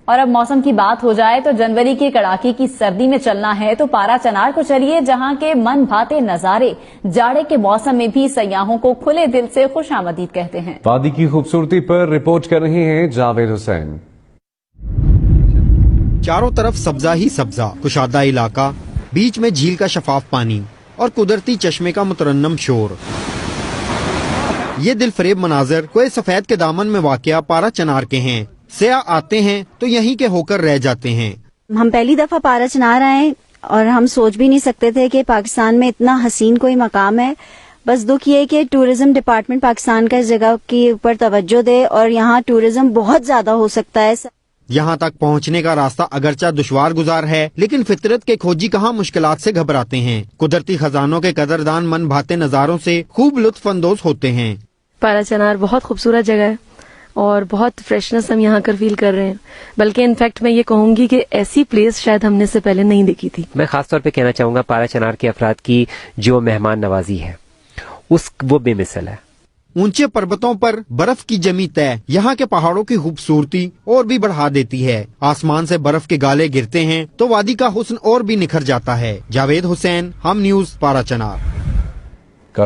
اور اب موسم کی بات ہو جائے تو جنوری کی کڑاکی کی سردی میں چلنا ہے تو پارا چنار کو چلیے، جہاں کے من بھاتے نظارے جاڑے کے موسم میں بھی سیاحوں کو کھلے دل سے خوش آمدید کہتے ہیں۔ وادی کی خوبصورتی پر رپورٹ کر رہے ہیں جاوید حسین۔ چاروں طرف سبزہ ہی سبزہ، کشادہ علاقہ، بیچ میں جھیل کا شفاف پانی اور قدرتی چشمے کا مترنم شور۔ یہ دل فریب مناظر کوہ سفید کے دامن میں واقع پارا چنار کے ہیں۔ سیاح آتے ہیں تو یہیں کے ہو کر رہ جاتے ہیں۔ ہم پہلی دفعہ پارا چنار آئے اور ہم سوچ بھی نہیں سکتے تھے کہ پاکستان میں اتنا حسین کوئی مقام ہے۔ بس دکھ یہ کہ ٹورزم ڈپارٹمنٹ پاکستان کا اس جگہ کے اوپر توجہ دے اور یہاں ٹورزم بہت زیادہ ہو سکتا ہے۔ یہاں تک پہنچنے کا راستہ اگرچہ دشوار گزار ہے، لیکن فطرت کے کھوجی کہاں مشکلات سے گھبراتے ہیں۔ قدرتی خزانوں کے قدردان من بھاتے نظاروں سے خوب لطف اندوز ہوتے ہیں۔ پارا چنار بہت خوبصورت جگہ ہے اور بہت فریشنس ہم یہاں کر فیل کر رہے ہیں، بلکہ انفیکٹ میں یہ کہوں گی کہ ایسی پلیس شاید ہم نے اس سے پہلے نہیں دیکھی تھی۔ میں خاص طور پہ کہنا چاہوں گا پارا چنار کے افراد کی جو مہمان نوازی ہے وہ بے مثل ہے۔ اونچے پربتوں پر برف کی جمی طے یہاں کے پہاڑوں کی خوبصورتی اور بھی بڑھا دیتی ہے۔ آسمان سے برف کے گالے گرتے ہیں تو وادی کا حسن اور بھی نکھر جاتا ہے۔ جاوید حسین، ہم نیوز، پارا چنار۔